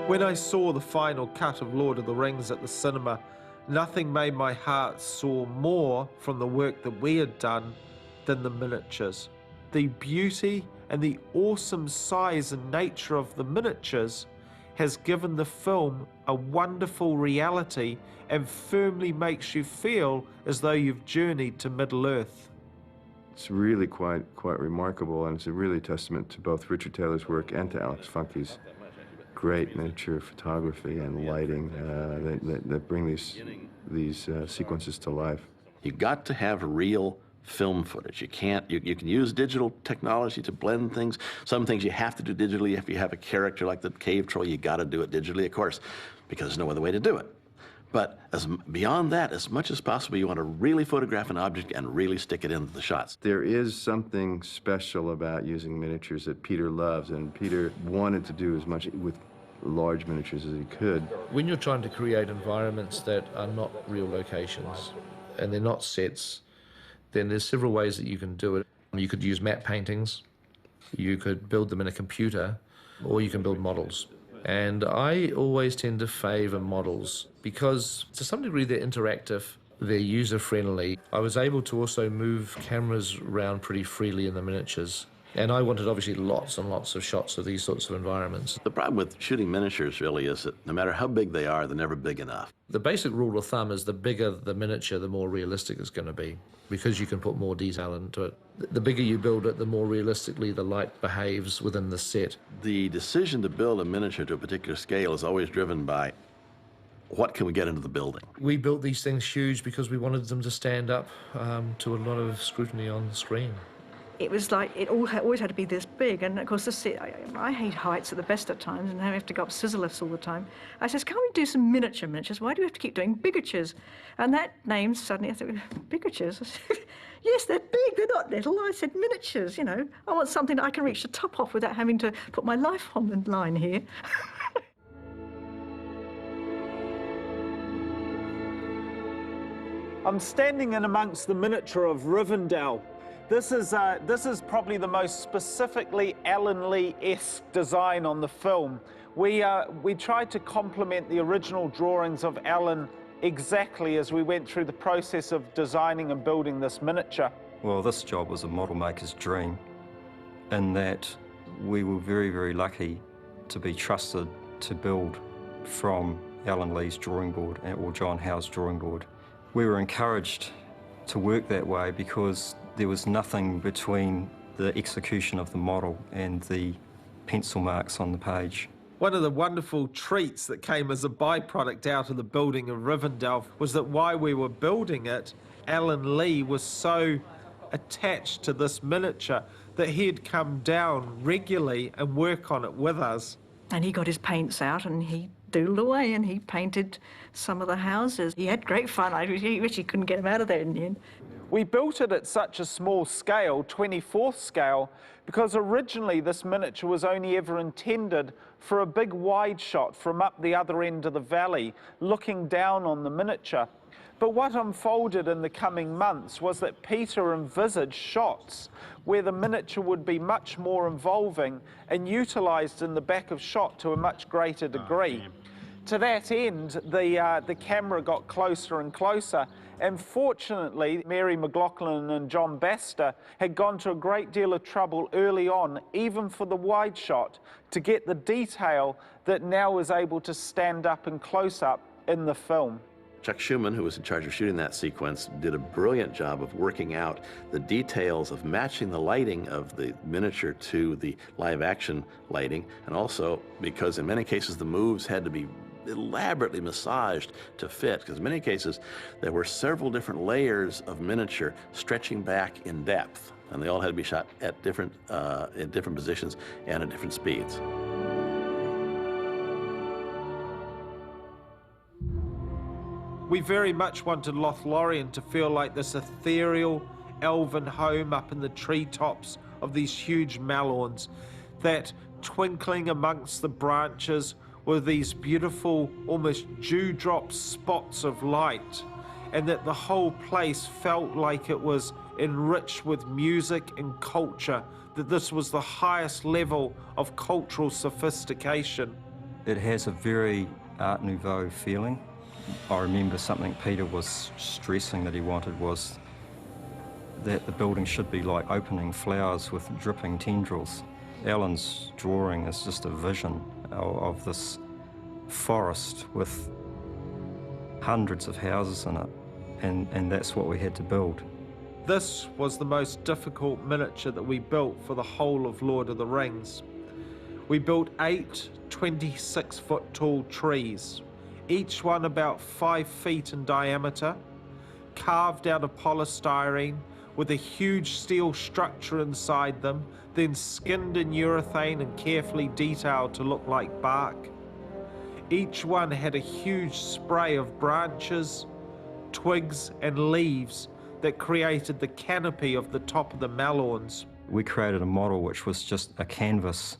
When I saw the final cut of Lord of the Rings at the cinema, nothing made my heart soar more from the work that we had done than the miniatures. The beauty and the awesome size and nature of the miniatures has given the film a wonderful reality and firmly makes you feel as though you've journeyed to Middle-earth. It's really quite remarkable, and it's a really testament to both Richard Taylor's work and to Alex Funke's great miniature photography and lighting that bring these sequences to life. You got to have real film footage. You can use digital technology to blend things. Some things you have to do digitally. If you have a character like the cave troll, you got to do it digitally, of course, because there's no other way to do it. But beyond that, as much as possible, you want to really photograph an object and really stick it into the shots. There is something special about using miniatures that Peter loves, and Peter wanted to do as much with large miniatures as he could. When you're trying to create environments that are not real locations and they're not sets, then there's several ways that you can do it. You could use matte paintings, you could build them in a computer, or you can build models. And I always tend to favour models because to some degree they're interactive, they're user-friendly. I was able to also move cameras around pretty freely in the miniatures. And I wanted obviously lots and lots of shots of these sorts of environments. The problem with shooting miniatures really is that no matter how big they are, they're never big enough. The basic rule of thumb is the bigger the miniature, the more realistic it's going to be, because you can put more detail into it. The bigger you build it, the more realistically the light behaves within the set. The decision to build a miniature to a particular scale is always driven by what can we get into the building. We built these things huge because we wanted them to stand up to a lot of scrutiny on the screen. It was like it always had to be this big, and of course the set, I hate heights at the best of times, and I have to go up scissor lifts all the time. I says, can't we do some miniatures? Why do we have to keep doing Big-atures? And that name suddenly, I thought, Big-atures? I said, yes, they're big, they're not little. I said, miniatures, you know. I want something that I can reach the top off without having to put my life on the line here. I'm standing in amongst the miniature of Rivendell. This is probably the most specifically Alan Lee-esque design on the film. We tried to complement the original drawings of Alan exactly as we went through the process of designing and building this miniature. Well, this job was a model maker's dream in that we were very, very lucky to be trusted to build from Alan Lee's drawing board or John Howe's drawing board. We were encouraged to work that way because there was nothing between the execution of the model and the pencil marks on the page. One of the wonderful treats that came as a byproduct out of the building of Rivendell was that while we were building it, Alan Lee was so attached to this miniature that he'd come down regularly and work on it with us. And he got his paints out and he doodled away and he painted some of the houses. He had great fun. I wish he couldn't get him out of there in the end. We built it at such a small scale, 24th scale, because originally this miniature was only ever intended for a big wide shot from up the other end of the valley, looking down on the miniature. But what unfolded in the coming months was that Peter envisaged shots where the miniature would be much more involving and utilised in the back of shot to a much greater degree. To that end, the camera got closer and closer, and fortunately, Mary McLaughlin and John Baster had gone to a great deal of trouble early on, even for the wide shot, to get the detail that now is able to stand up and close up in the film. Chuck Schumann, who was in charge of shooting that sequence, did a brilliant job of working out the details of matching the lighting of the miniature to the live-action lighting, and also because in many cases the moves had to be elaborately massaged to fit, because in many cases there were several different layers of miniature stretching back in depth, and they all had to be shot at different in different positions and at different speeds. We very much wanted Lothlorien to feel like this ethereal elven home up in the treetops of these huge malorns, that twinkling amongst the branches were these beautiful, almost dewdrop spots of light, and that the whole place felt like it was enriched with music and culture, that this was the highest level of cultural sophistication. It has a very Art Nouveau feeling. I remember something Peter was stressing that he wanted was that the building should be like opening flowers with dripping tendrils. Alan's drawing is just a vision of this forest with hundreds of houses in it, and that's what we had to build. This was the most difficult miniature that we built for the whole of Lord of the Rings. We built 8 26-foot tall trees, each one about 5 feet in diameter, carved out of polystyrene with a huge steel structure inside them, then skinned in urethane and carefully detailed to look like bark. Each one had a huge spray of branches, twigs and leaves that created the canopy of the top of the Malorns. We created a model which was just a canvas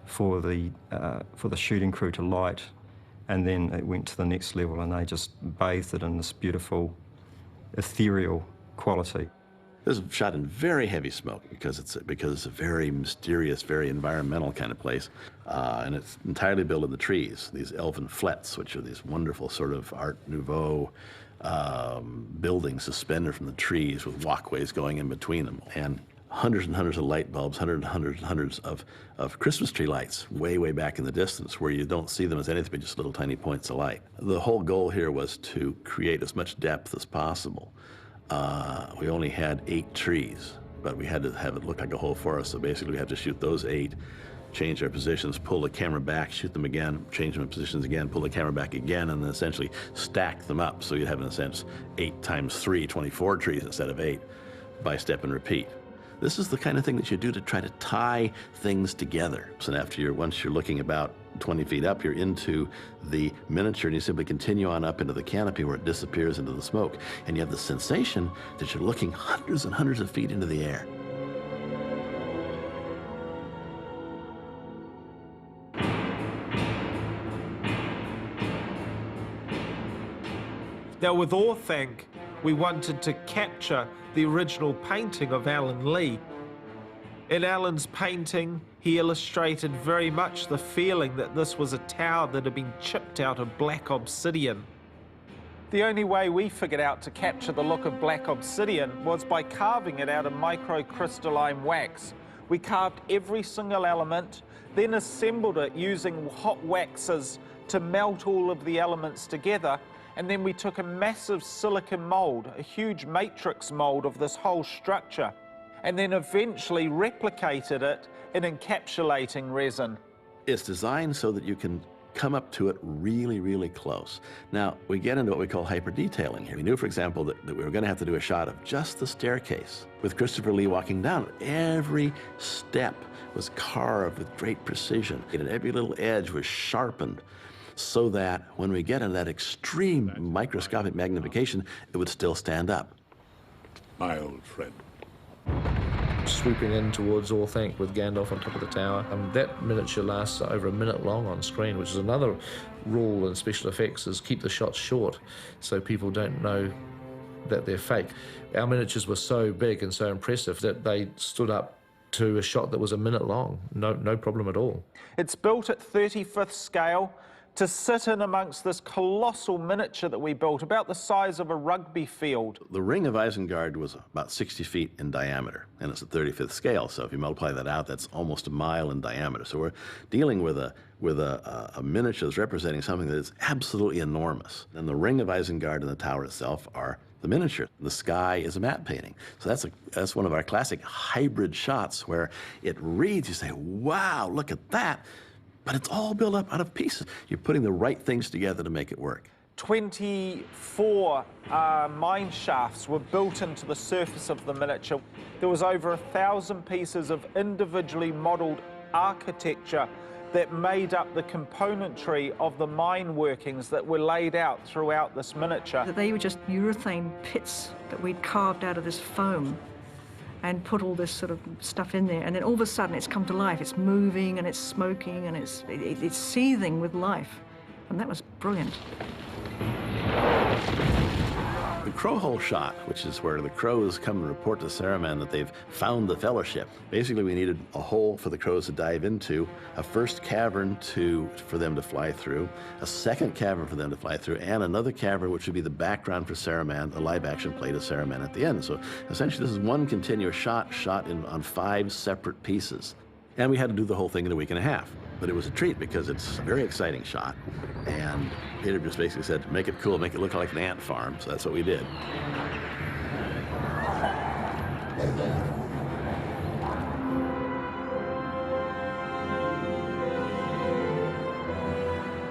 for the shooting crew to light, and then it went to the next level and they just bathed it in this beautiful ethereal quality. This is shot in very heavy smoke because it's a very mysterious, very environmental kind of place, and it's entirely built in the trees. These elven flets, which are these wonderful sort of Art Nouveau buildings suspended from the trees with walkways going in between them, and hundreds and hundreds of light bulbs, hundreds of Christmas tree lights way, way back in the distance where you don't see them as anything but just little tiny points of light. The whole goal here was to create as much depth as possible. We only had 8 trees, but we had to have it look like a whole forest, so basically we had to shoot those 8, change our positions, pull the camera back, shoot them again, change them in positions again, pull the camera back again, and then essentially stack them up so you'd have, in a sense, 8 times 3, 24 trees instead of 8, by step and repeat. This is the kind of thing that you do to try to tie things together. So once you're looking about 20 feet up, you're into the miniature, and you simply continue on up into the canopy where it disappears into the smoke. And you have the sensation that you're looking hundreds and hundreds of feet into the air. Now with Orthanc, we wanted to capture the original painting of Alan Lee. In Alan's painting, he illustrated very much the feeling that this was a tower that had been chipped out of black obsidian. The only way we figured out to capture the look of black obsidian was by carving it out of microcrystalline wax. We carved every single element, then assembled it using hot waxes to melt all of the elements together, and then we took a massive silicon mold, a huge matrix mold of this whole structure, and then eventually replicated it in encapsulating resin. It's designed so that you can come up to it really, really close. Now, we get into what we call hyper-detailing here. We knew, for example, that we were going to have to do a shot of just the staircase with Christopher Lee walking down it. Every step was carved with great precision, and every little edge was sharpened so that when we get into that extreme microscopic magnification, it would still stand up. My old friend. Swooping in towards Orthanc with Gandalf on top of the tower. That miniature lasts over a minute long on screen, which is another rule in special effects, is keep the shots short so people don't know that they're fake. Our miniatures were so big and so impressive that they stood up to a shot that was a minute long, no problem at all. It's built at 35th scale to sit in amongst this colossal miniature that we built, about the size of a rugby field. The ring of Isengard was about 60 feet in diameter, and it's a 35th scale, so if you multiply that out, that's almost a mile in diameter. So we're dealing with a miniature that's representing something that is absolutely enormous. And the ring of Isengard and the tower itself are the miniature. The sky is a matte painting. So that's one of our classic hybrid shots where it reads, you say, wow, look at that. But it's all built up out of pieces. You're putting the right things together to make it work. 24 mine shafts were built into the surface of the miniature. There was over 1,000 pieces of individually modelled architecture that made up the componentry of the mine workings that were laid out throughout this miniature. They were just urethane pits that we'd carved out of this foam and put all this sort of stuff in there, and then all of a sudden it's come to life. It's moving and it's smoking and it's seething with life, and that was brilliant. crow hole shot, which is where the crows come and report to Saruman that they've found the fellowship. Basically, we needed a hole for the crows to dive into, a first cavern for them to fly through, a second cavern for them to fly through, and another cavern which would be the background for Saruman, a live-action play to Saruman at the end. So essentially, this is one continuous shot on 5 separate pieces. And we had to do the whole thing in a week and a half. But it was a treat because it's a very exciting shot. And Peter just basically said, make it cool, make it look like an ant farm. So that's what we did.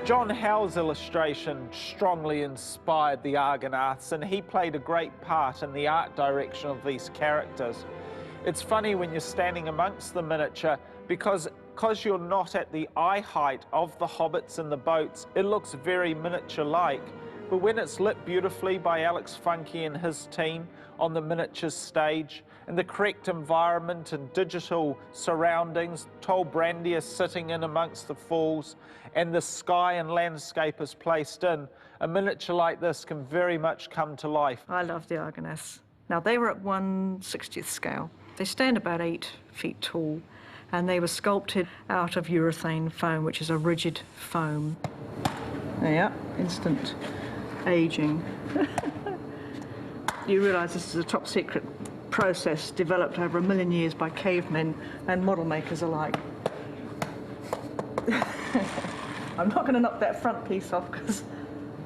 John Howe's illustration strongly inspired the Argonauts, and he played a great part in the art direction of these characters. It's funny when you're standing amongst the miniature, because you're not at the eye height of the hobbits and the boats, it looks very miniature-like. But when it's lit beautifully by Alex Funke and his team on the miniatures stage, in the correct environment and digital surroundings, Tol Brandia sitting in amongst the falls, and the sky and landscape is placed in, a miniature like this can very much come to life. I love the Argonauts. Now, they were at 1/60th scale. They stand about 8 feet tall, and they were sculpted out of urethane foam, which is a rigid foam. Yeah, instant aging. You realise this is a top secret process developed over 1 million years by cavemen and model makers alike. I'm not going to knock that front piece off because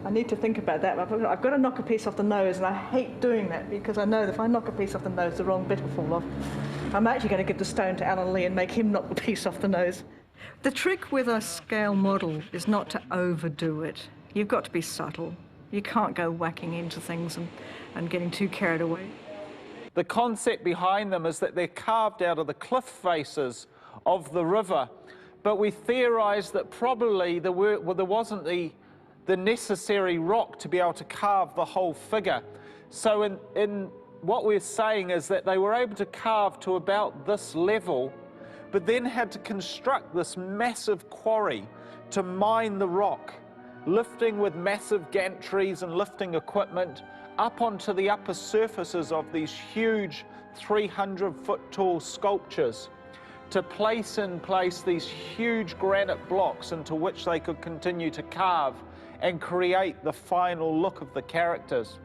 I need to think about that. I've got to knock a piece off the nose, and I hate doing that because I know that if I knock a piece off the nose, the wrong bit will fall off. I'm actually going to give the stone to Alan Lee and make him knock the piece off the nose. The trick with a scale model is not to overdo it. You've got to be subtle. You can't go whacking into things and getting too carried away. The concept behind them is that they're carved out of the cliff faces of the river, but we theorised that probably there wasn't the necessary rock to be able to carve the whole figure. So in what we're saying is that they were able to carve to about this level, but then had to construct this massive quarry to mine the rock, lifting with massive gantries and lifting equipment up onto the upper surfaces of these huge 300-foot tall sculptures to place in place these huge granite blocks into which they could continue to carve and create the final look of the characters.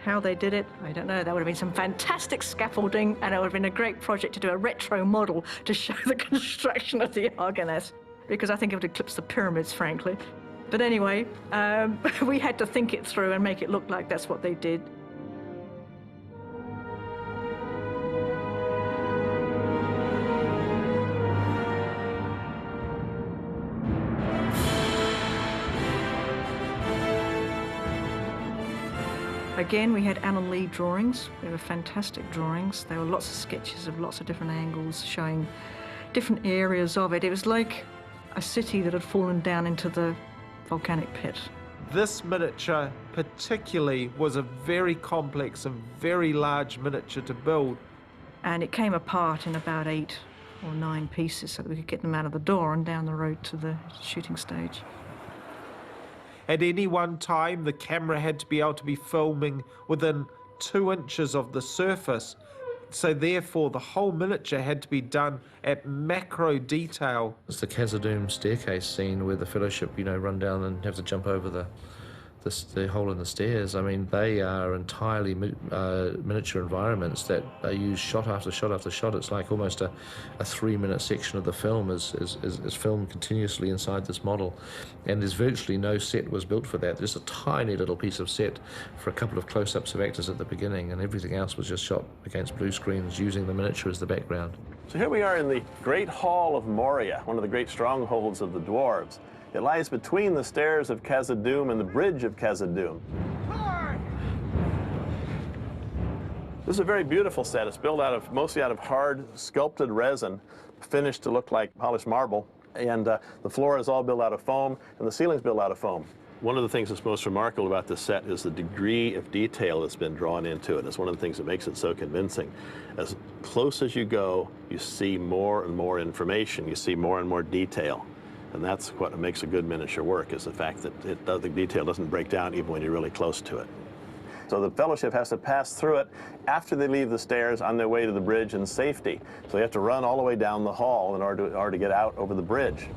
How they did it, I don't know. That would have been some fantastic scaffolding, and it would have been a great project to do a retro model to show the construction of the Argonauts, because I think it would eclipse the pyramids, frankly. But anyway, we had to think it through and make it look like that's what they did. Again, we had Alan Lee drawings. They were fantastic drawings. There were lots of sketches of lots of different angles showing different areas of it. It was like a city that had fallen down into the volcanic pit. This miniature particularly was a very complex and very large miniature to build. And it came apart in about 8 or 9 pieces so that we could get them out of the door and down the road to the shooting stage. At any one time, the camera had to be able to be filming within 2 inches of the surface. So therefore, the whole miniature had to be done at macro detail. It's the Khazad-dûm staircase scene where the Fellowship, run down and have to jump over the hole in the stairs. I mean, they are entirely miniature environments that are used shot after shot after shot. It's like almost a 3-minute section of the film is filmed continuously inside this model. And there's virtually no set was built for that. Just a tiny little piece of set for a couple of close-ups of actors at the beginning, and everything else was just shot against blue screens using the miniature as the background. So here we are in the Great Hall of Moria, one of the great strongholds of the dwarves. It lies between the stairs of Khazad-dûm and the bridge of Khazad-dûm. This is a very beautiful set. It's built mostly out of hard sculpted resin, finished to look like polished marble. And the floor is all built out of foam, and the ceiling's built out of foam. One of the things that's most remarkable about this set is the degree of detail that's been drawn into it. It's one of the things that makes it so convincing. As close as you go, you see more and more information. You see more and more detail. And that's what makes a good miniature work, is the fact that the detail doesn't break down even when you're really close to it. So the fellowship has to pass through it after they leave the stairs on their way to the bridge in safety. So they have to run all the way down the hall in order to get out over the bridge.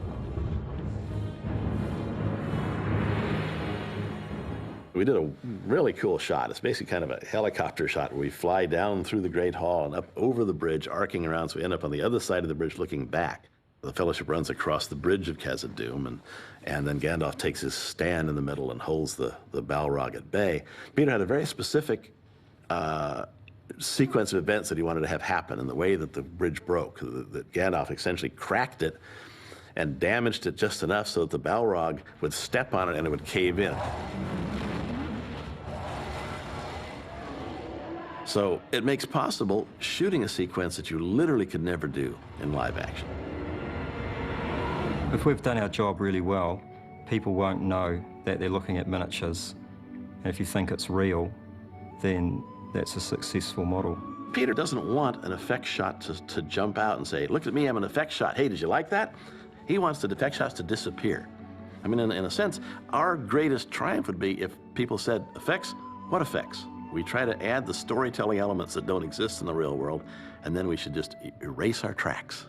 We did a really cool shot. It's basically kind of a helicopter shot where we fly down through the Great Hall and up over the bridge, arcing around, so we end up on the other side of the bridge looking back. The fellowship runs across the bridge of Khazad-dûm, and then Gandalf takes his stand in the middle and holds the Balrog at bay. Peter had a very specific sequence of events that he wanted to have happen in the way that the bridge broke, that Gandalf essentially cracked it and damaged it just enough so that the Balrog would step on it and it would cave in. So it makes possible shooting a sequence that you literally could never do in live action. If we've done our job really well, people won't know that they're looking at miniatures. And if you think it's real, then that's a successful model. Peter doesn't want an effect shot to jump out and say, look at me, I'm an effect shot. Hey, did you like that? He wants the effect shots to disappear. I mean, in a sense, our greatest triumph would be if people said, effects? What effects? We try to add the storytelling elements that don't exist in the real world, and then we should just erase our tracks.